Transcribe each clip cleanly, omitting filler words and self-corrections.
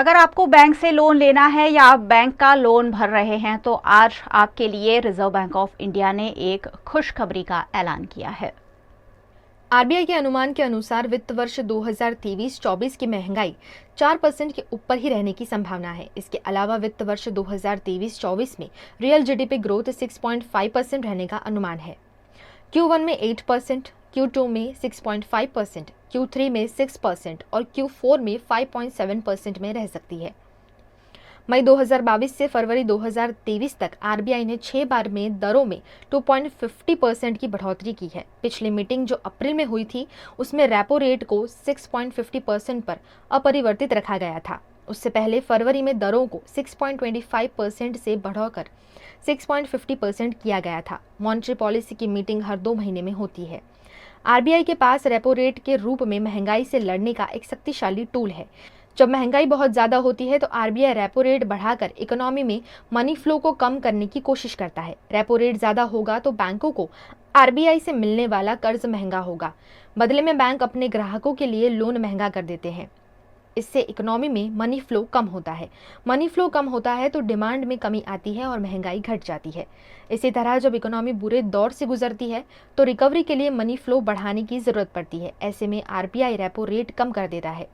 अगर आपको बैंक से लोन लेना है या आप बैंक का लोन भर रहे हैं तो आज आपके लिए रिजर्व बैंक ऑफ इंडिया ने एक खुशखबरी का ऐलान किया है। आरबीआई के अनुमान के अनुसार वित्त वर्ष 2023-24 की महंगाई 4% के ऊपर ही रहने की संभावना है। इसके अलावा वित्त वर्ष 2023-24 में रियल जीडीपी ग्रोथ 6.5% रहने का अनुमान है। Q1 में 8%, Q2 में 6.5%, Q3 में 6% और Q4 में 5.7% में रह सकती है। मई 2022 से फरवरी 2023 तक आरबीआई ने 6 बार में दरों में 2.50% की बढ़ोतरी की है। पिछली मीटिंग जो अप्रैल में हुई थी उसमें रेपो रेट को 6.50% पर अपरिवर्तित रखा गया था। उससे पहले फरवरी में दरों को 6.25% से बढ़ाकर 6.50% किया गया था। मॉनेटरी पॉलिसी की मीटिंग हर 2 महीने में होती है। आरबीआई के पास रेपो रेट के रूप में महंगाई से लड़ने का एक शक्तिशाली टूल है। जब महंगाई बहुत ज़्यादा होती है तो आरबीआई रेपो रेट बढ़ाकर इकोनॉमी में मनी फ्लो को कम करने की कोशिश करता है। रेपो रेट ज़्यादा होगा तो बैंकों को आरबीआई से मिलने वाला कर्ज महंगा होगा। बदले में बैंक अपने ग्राहकों के लिए लोन महंगा कर देते हैं। इससे इकोनॉमी में मनी फ्लो कम होता है। मनी फ्लो कम होता है तो डिमांड में कमी आती है और महंगाई घट जाती है। इसी तरह जब इकोनॉमी बुरे दौर से गुजरती है तो रिकवरी के लिए मनी फ्लो बढ़ाने की ज़रूरत पड़ती है। ऐसे में आरबीआई रेपो रेट कम कर देता है।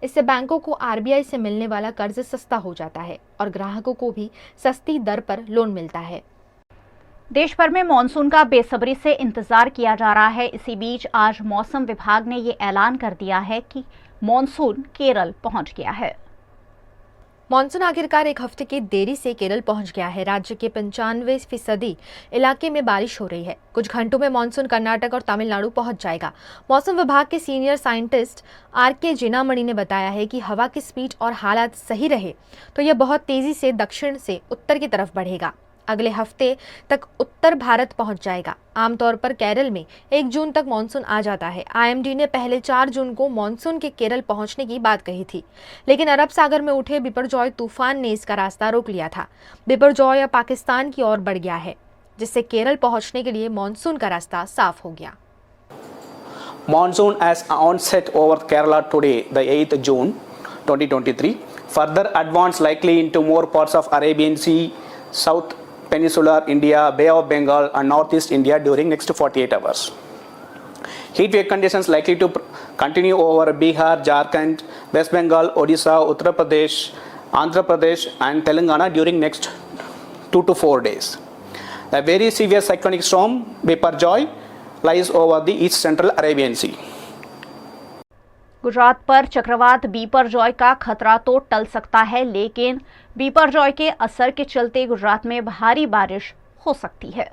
इससे बैंकों को आरबीआई से मिलने वाला कर्ज सस्ता हो जाता है और ग्राहकों को भी सस्ती दर पर लोन मिलता है। देश भर में मानसून का बेसब्री से इंतजार किया जा रहा है। इसी बीच आज मौसम विभाग ने ये ऐलान कर दिया है कि मानसून केरल पहुंच गया है। मानसून आखिरकार एक हफ्ते की देरी से केरल पहुंच गया है। राज्य के 95% इलाके में बारिश हो रही है। कुछ घंटों में मानसून कर्नाटक और तमिलनाडु पहुंच जाएगा। मौसम विभाग के सीनियर साइंटिस्ट आर.के. जिनामणि ने बताया है कि हवा की स्पीड और हालात सही रहे तो यह बहुत तेजी से दक्षिण से उत्तर की तरफ बढ़ेगा। अगले हफ्ते तक उत्तर भारत पहुंच जाएगा। आमतौर पर केरल में 1 जून तक मानसून आ जाता है। आईएमडी ने पहले 4 जून को मानसून के केरल पहुंचने की बात कही थी, लेकिन अरब सागर में उठे बिपरजॉय तूफान ने इसका रास्ता रोक लिया था। बिपरजॉय अब पाकिस्तान की ओर बढ़ गया है, जिससे केरल पहुंचने के लिए मानसून का रास्ता साफ हो गया। Monsoon has onset over Kerala today, the 8th June 2023. Further advance likely into more parts of Arabian Sea, South Peninsular India, Bay of Bengal and Northeast India during next 48 hours. Heat wave conditions likely to continue over Bihar, Jharkhand, West Bengal, Odisha, Uttar Pradesh, Andhra Pradesh and Telangana during next 2 to 4 days. A very severe cyclonic storm, Biparjoy, lies over the east central Arabian Sea. Gujarat पर चक्रवात बिपरजॉय का खतरा तो टल सकता है, लेकिन बिपरजॉय के असर के चलते गुजरात में भारी बारिश हो सकती है।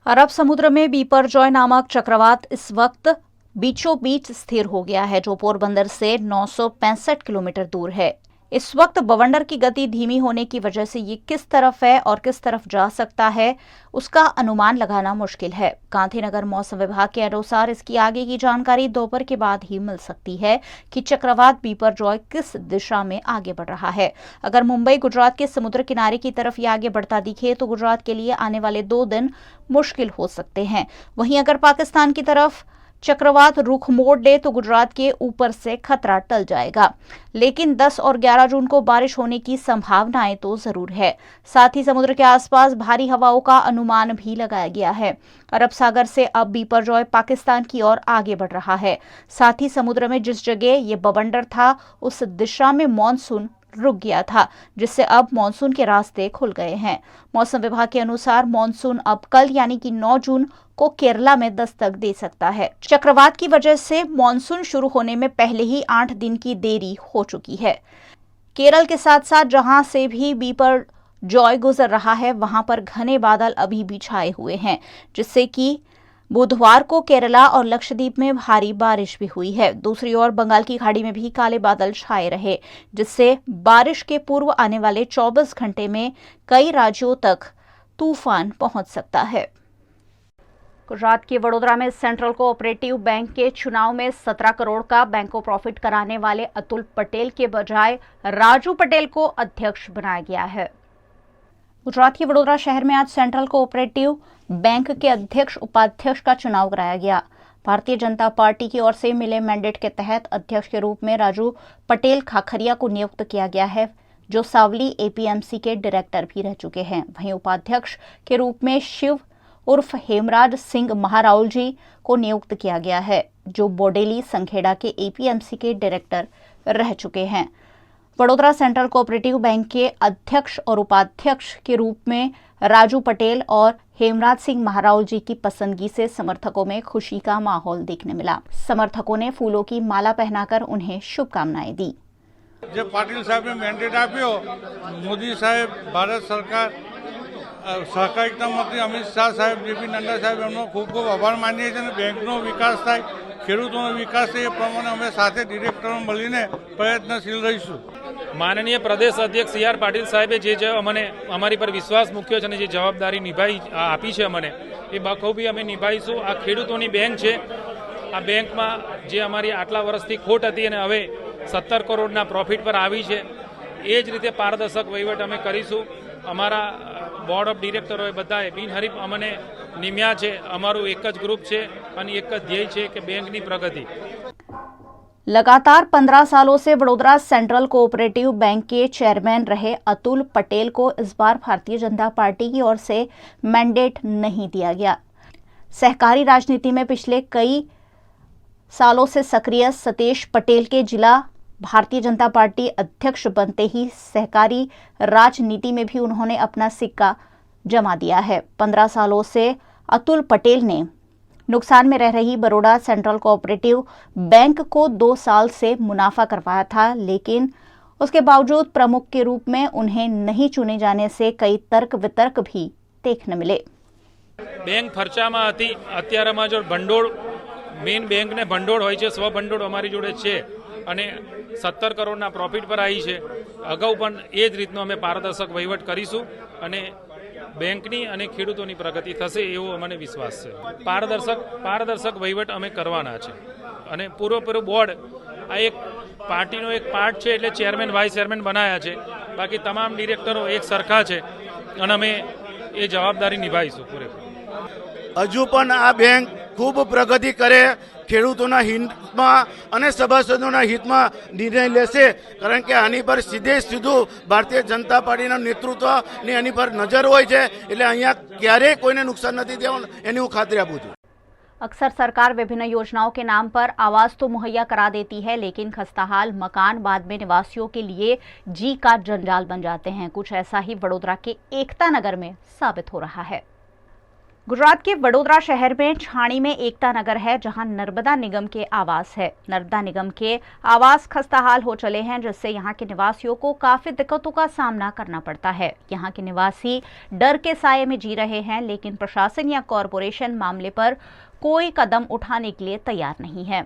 अरब समुद्र में बिपरजॉय नामक चक्रवात इस वक्त बीचों बीच स्थिर हो गया है, जो पोरबंदर से 965 किलोमीटर दूर है। इस वक्त बवंडर की गति धीमी होने की वजह से ये किस तरफ है और किस तरफ जा सकता है उसका अनुमान लगाना मुश्किल है। गांधीनगर मौसम विभाग के अनुसार इसकी आगे की जानकारी दोपहर के बाद ही मिल सकती है कि चक्रवात बिपरजॉय किस दिशा में आगे बढ़ रहा है। अगर मुंबई गुजरात के समुद्र किनारे की तरफ ये आगे बढ़ता दिखे तो गुजरात के लिए आने वाले 2 दिन मुश्किल हो सकते हैं। वहीं अगर पाकिस्तान की तरफ चक्रवात रुख मोड़ ले तो गुजरात के ऊपर से खतरा टल जाएगा, लेकिन 10 और 11 जून को बारिश होने की संभावनाएं तो जरूर है। साथ ही समुद्र के आसपास भारी हवाओं का अनुमान भी लगाया गया है। अरब सागर से अब बिपरजॉय पाकिस्तान की ओर आगे बढ़ रहा है। साथ ही समुद्र में जिस जगह ये बवंडर था उस दिशा में मानसून रुक गया था, जिससे अब मानसून के रास्ते खुल गए हैं। मौसम विभाग के अनुसार मानसून अब कल यानी कि 9 जून को केरला में दस्तक दे सकता है। चक्रवात की वजह से मानसून शुरू होने में पहले ही 8 दिन की देरी हो चुकी है। केरल के साथ साथ जहां से भी बिपरजॉय गुजर रहा है वहां पर घने बादल अभी भी छाए हुए हैं, जिससे कि बुधवार को केरला और लक्षद्वीप में भारी बारिश भी हुई है। दूसरी ओर बंगाल की खाड़ी में भी काले बादल छाए रहे, जिससे बारिश के पूर्व आने वाले 24 घंटे में कई राज्यों तक तूफान पहुंच सकता है। गुजरात के वडोदरा में सेंट्रल कोऑपरेटिव बैंक के चुनाव में 17 करोड़ का बैंको प्रॉफिट कराने वाले अतुल पटेल के बजाय राजू पटेल को अध्यक्ष बनाया गया है। गुजरात के वडोदरा शहर में आज सेंट्रल कोऑपरेटिव बैंक के अध्यक्ष उपाध्यक्ष का चुनाव कराया गया। भारतीय जनता पार्टी की ओर से मिले मैंडेट के तहत अध्यक्ष के रूप में राजू पटेल खाखरिया को नियुक्त किया गया है, जो सावली एपीएमसी के डायरेक्टर भी रह चुके हैं। वहीं उपाध्यक्ष के रूप में शिव उर्फ हेमराज सिंह महाराउल जी को नियुक्त किया गया है, जो बोडेली संखेड़ा के एपीएमसी के डायरेक्टर रह चुके हैं। वडोदरा सेंट्रल कोऑपरेटिव बैंक के अध्यक्ष और उपाध्यक्ष के रूप में राजू पटेल और हेमराज सिंह महाराउल जी की पसंदगी से समर्थकों में खुशी का माहौल देखने मिला। समर्थकों ने फूलों की माला पहनाकर उन्हें शुभकामनाएं दी। जब पाटिल साहब ने मैंडेट आप्यो, मोदी साहेब, भारत सरकार, सहकारिता मंत्री अमित शाह साहेब, जेपी नड्डा साहेब एमनो खूब खूब आभार मानीए छे। बेंकनो विकास थाय, खेडूतोनो विकास थाय, ए प्रमाणे अमे साथे डिरेक्टरो मळीने प्रयत्नशील रहीशुं। माननीय प्रदेश अध्यक्ष CR पाटिल साहेबे जे अमने अमारी पर विश्वास मूक्यो छे, जे जवाबदारी निभाई आपी छे अमने ए बखूबी अमे निभाईशुं। आ खेडूतोनी बैंक छे, आ बेंकमां जे अमारी आटला वर्षथी खोट हती अने हवे 17 करोड़ना प्रॉफिट पर आवी छे, ए ज रीते पारदर्शक वहीवट अमे करीशुं। अमारा बोर्ड ऑफ डिरेक्टरोए बधाए बिनहरीफ अमने निम्या छे। अमारुं एक ज ग्रुप छे अने एक ज ध्येय छे के बेंकनी प्रगति। लगातार 15 सालों से वडोदरा सेंट्रल कोऑपरेटिव बैंक के चेयरमैन रहे अतुल पटेल को इस बार भारतीय जनता पार्टी की ओर से मैंडेट नहीं दिया गया। सहकारी राजनीति में पिछले कई सालों से सक्रिय सतेश पटेल के जिला भारतीय जनता पार्टी अध्यक्ष बनते ही सहकारी राजनीति में भी उन्होंने अपना सिक्का जमा दिया है। 15 सालों से अतुल पटेल ने नुकसान में रह रही बड़ौदा सेंट्रल कोऑपरेटिव बैंक को 2 साल से मुनाफा करवाया था, लेकिन उसके बावजूद प्रमुख के रूप में उन्हें नहीं चुने जाने से कई तर्क वितर्क भी देखने मिले। बैंक खर्चामां हती, अत्यारेमां जो भंडोळ मेन बैंक ने भंडोळ होय छे, स्व भंडोळ अमारी जोड़े छे અને 17 કરોડના પ્રોફિટ પર આવી છે। અગાઉ પણ એ જ રીતનો અમે પારદર્શક વહીવટ કરીશું અને બેંકની અને ખેડૂતોની પ્રગતિ થશે એવો અમને વિશ્વાસ છે। પારદર્શક વહીવટ અમે કરવાના છે અને પૂરેપૂરું બોર્ડ આ એક પાર્ટીનો એક પાર્ટ છે, એટલે ચેરમેન વાઇસ ચેરમેન બનાવ્યા છે। બાકી તમામ ડિરેક્ટરો એક સરખા છે અને અમે એ જવાબદારી નિભાવીશું પૂરેપૂરી। હજુ પણ આ બેંક ખૂબ પ્રગતિ કરે, ખેડૂતોના હિતમાં અને સભાસદોના હિતમાં નિર્ણય લેશે, કારણ કે આની પર સીધે સીધું ભારતીય જનતા પાર્ટીના નેતૃત્વની આની પર નજર હોય છે, એટલે અહીંયા ક્યારેય કોઈને નુકસાન નથી દેવાનું એની હું ખાતરી આપું છું। अक्सर सरकार विभिन्न योजनाओं के नाम पर आवास तो मुहैया करा देती है, लेकिन खस्ताहाल मकान बाद में निवासियों के लिए जी का जंजाल बन जाते हैं। कुछ ऐसा ही वडोदरा के एकता नगर में साबित हो रहा है। गुजरात के वडोदरा शहर में छाणी में एकता नगर है, जहां नर्मदा निगम के आवास है। नर्मदा निगम के आवास खस्ताहाल हो चले हैं, जिससे यहां के निवासियों को काफी दिक्कतों का सामना करना पड़ता है। यहां के निवासी डर के साये में जी रहे हैं, लेकिन प्रशासन या कॉरपोरेशन मामले पर कोई कदम उठाने के लिए तैयार नहीं है।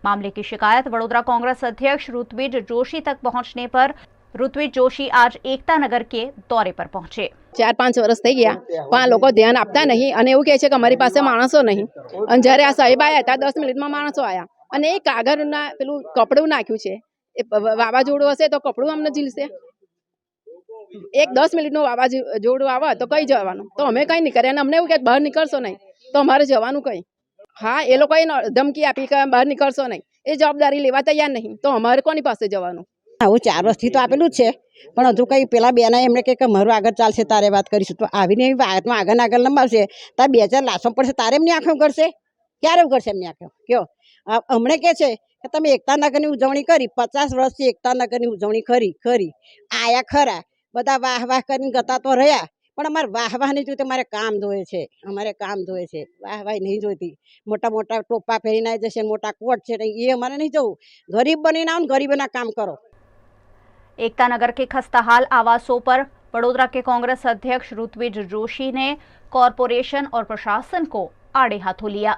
मामले की शिकायत वडोदरा कांग्रेस अध्यक्ष ऋत्विज जोशी तक पहुंचने पर ऋत्विज जोशी आज एकता नगर के दौरे पर पहुंचे। 4-5 વર્ષ થઈ ગયા પણ આ લોકો ધ્યાન આપતા નહીં અને એવું કહે છે કે અમારી પાસે માણસો નહીં। અને જ્યારે આ સાહેબ આવ્યા હતા 10 મિનિટમાં માણસો આવ્યા અને એ કાગળના પેલું કપડું નાખ્યું છે, એ વાવાઝોડું હશે તો કપડું અમને ઝીલશે। એક 10 મિનિટનું વાવાઝોડું આવે તો કઈ જવાનું, તો અમે કઈ નહીં કરે અને અમને એવું કે બહાર નીકળશો નહીં, તો અમારે જવાનું કઈ। હા, એ લોકોએ ધમકી આપી કે બહાર નીકળશો નહીં, એ જવાબદારી લેવા તૈયાર નહીં, તો અમારે કોની પાસે જવાનું? આવું 4 વર્ષથી તો આપેલું જ છે, પણ હજુ કંઈ પેલા બેના એમને કે મારું આગળ ચાલશે તારે વાત કરીશું, તો આવીને એવી વાતમાં આગળ લંબાવશે તારે 2-4 લાસો પડશે, તારે એમની આંખો કરશે? ક્યારે કરશે એમની આંખો? કયો હમણે કહે છે કે તમે એકતા નગરની ઉજવણી કરી, 50 વર્ષથી એકતા નગરની ઉજવણી ખરી આયા ખરા, બધા વાહ કરીને ગતા તો રહ્યા, પણ અમારે વાહની જોઈતી, અમારે કામ જોઈએ છે, વાહવાહી નહીં જોઈતી। મોટા મોટા ટોપા પહેરીને આવી જશે, મોટા કોટ છે, એ અમારે નહીં જવું। ગરીબ બનીને આવો ને ગરીબોના કામ કરો। एकता नगर के खस्ताहाल आवासों पर वडोदरा के कांग्रेस अध्यक्ष ऋत्विज जोशी ने कॉरपोरेशन और प्रशासन को आड़े हाथों लिया।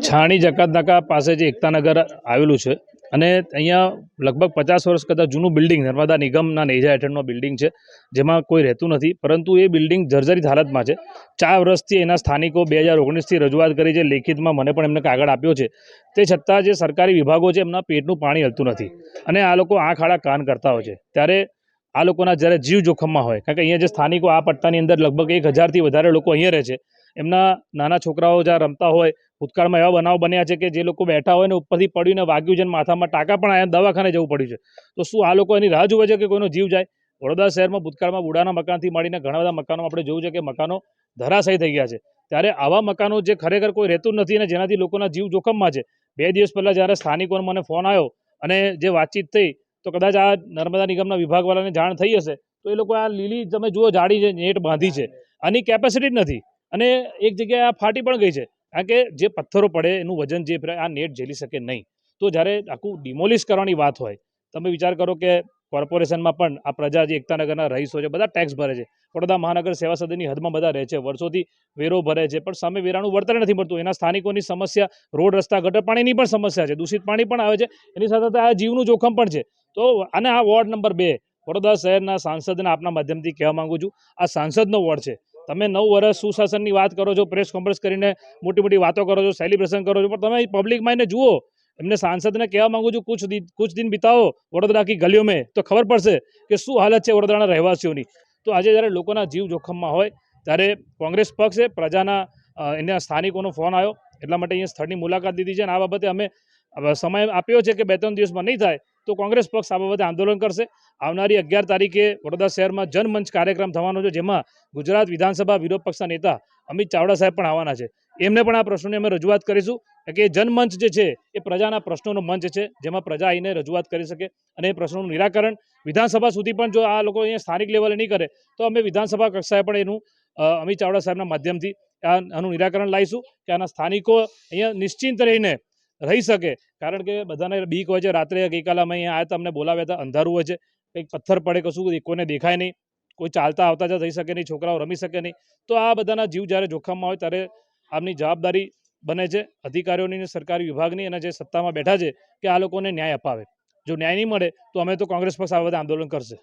छाणी जकातनाका पासे जे एकता नगर आवेलू छे અને અહીંયા લગભગ 50 વર્ષ કરતાં જૂનું બિલ્ડિંગ નર્મદા નિગમના નેજા હેઠળનો બિલ્ડિંગ છે, જેમાં કોઈ રહેતું નથી, પરંતુ એ બિલ્ડિંગ જર્જરિત હાલતમાં છે। 4 વર્ષથી એના સ્થાનિકો 2019થી રજૂઆત કરી છે, લેખિતમાં મને પણ એમને કાગળ આપ્યો છે, તે છતાં જે સરકારી વિભાગો છે એમના પેટનું પાણી હલતું નથી અને આ લોકો આંખ આડા કાન કરતા હોય છે। ત્યારે આ લોકોના જ્યારે જીવ જોખમમાં હોય, કારણ કે અહીંયા જે સ્થાનિકો આ પટ્ટાની અંદર લગભગ 1000થી વધારે લોકો અહીંયા રહે છે, એમના નાના છોકરાઓ જ્યાં રમતા હોય, ભૂતકાળમાં એવા બનાવ બન્યા છે કે જે લોકો બેઠા હોય ને ઉપરથી પડ્યું ને વાગ્યું છે, માથામાં ટાંકા પણ આવ્યા, દવાખાને જવું પડ્યું છે. તો શું આ લોકો એની રાહ જુએ છે કે કોઈનો જીવ જાય? વડોદરા શહેરમાં ભૂતકાળમાં બુડાના મકાનથી માંડીને ઘણા બધા મકાનો આપણે જોયું છે કે મકાનો ધરાશાયી થઈ ગયા છે. ત્યારે આવા મકાનો જે ખરેખર કોઈ રહેતું નથી અને જેનાથી લોકોના જીવ જોખમમાં છે. 2 દિવસ પહેલાં જ્યારે સ્થાનિકોનો મને ફોન આવ્યો અને જે વાતચીત થઈ તો કદાચ આ નર્મદા નિગમના વિભાગવાળાને જાણ થઈ હશે તો એ લોકો આ લીલી તમે જુઓ જાડી જે નેટ બાંધી છે આની કેપેસિટી જ નથી અને એક જગ્યાએ આ ફાટી પણ ગઈ છે કારણ કે જે પથ્થરો પડે એનું વજન જે આ નેટ ઝેલી શકે નહીં. તો જ્યારે આખું ડિમોલિશ કરવાની વાત હોય તમે વિચાર કરો કે કોર્પોરેશનમાં પણ આ પ્રજા જે એકતાનગરના રહીશો છે બધા ટેક્સ ભરે છે, વડોદરા મહાનગર સેવા સદનની હદમાં બધા રહે છે, વર્ષોથી વેરો ભરે છે, પણ સામે વેરાનું વળતર નથી મળતું. એના સ્થાનિકોની સમસ્યા રોડ રસ્તા ગટર પાણીની પણ સમસ્યા છે, દૂષિત પાણી પણ આવે છે, એની સાથે સાથે આ જીવનું જોખમ પણ છે. તો અને આ વોર્ડ નંબર 2 વડોદરા શહેરના સાંસદને આપના માધ્યમથી કહેવા માંગુ છું, આ સાંસદનો વોર્ડ છે. તમે 9 વર્ષ સુશાસનની વાત કરો છો, પ્રેસ કોન્ફરન્સ કરીને મોટી મોટી વાતો કરો છો, સેલિબ્રેશન કરો છો, પણ તમે પબ્લિકમાં એને જુઓ. એમને સાંસદને કહેવા માંગુ છું કુછ દિન બિતાવો વડોદરા કી ગલીઓ મેં તો ખબર પડશે કે શું હાલત છે વડોદરાના રહેવાસીઓની. તો આજે જ્યારે લોકોના જીવ જોખમમાં હોય ત્યારે કોંગ્રેસ પક્ષે પ્રજાના એના સ્થાનિકોનો ફોન આવ્યો એટલા માટે અહીંયા સ્થળની મુલાકાત લીધી છે અને આ બાબતે અમે સમય આપ્યો છે કે 2-3 દિવસમાં નહીં થાય તો કોંગ્રેસ પક્ષ આ બાબતે આંદોલન કરશે. આવનારી 11 તારીખે વડોદરા શહેરમાં જનમંચ કાર્યક્રમ થવાનો છે જેમાં ગુજરાત વિધાનસભા વિરોધ પક્ષના નેતા અમિત ચાવડા સાહેબ પણ આવવાના છે. એમને પણ આ પ્રશ્નોની અમે રજૂઆત કરીશું કે જનમંચ જે છે એ પ્રજાના પ્રશ્નોનો મંચ છે જેમાં પ્રજા આવીને રજૂઆત કરી શકે અને એ પ્રશ્નોનું નિરાકરણ વિધાનસભા સુધી પણ જો આ લોકો અહીંયા સ્થાનિક લેવલે નહીં કરે તો અમે વિધાનસભા કક્ષાએ પણ એનું અમિત ચાવડા સાહેબના માધ્યમથી આનું નિરાકરણ લાવીશું કે આના સ્થાનિકો અહીંયા નિશ્ચિંત રહીને રહી શકે. કારણ કે બધાને બીક હોય છે. રાત્રે ગઈકાલે અમે અહીંયા આવ્યા હતા, અમને બોલાવ્યા હતા, અંધારું હોય છે, કંઈક પથ્થર પડે કશું કોઈને દેખાય નહીં, કોઈ ચાલતા આવતા જ થઈ શકે નહીં, છોકરાઓ રમી શકે નહીં. તો આ બધાના જીવ જ્યારે જોખમમાં હોય ત્યારે આમની જવાબદારી બને છે અધિકારીઓની, સરકારી વિભાગની અને જે સત્તામાં બેઠા છે કે આ લોકોને ન્યાય અપાવે. જો ન્યાય નહીં મળે તો અમે તો કોંગ્રેસ પક્ષ આ બધા આંદોલન કરશે.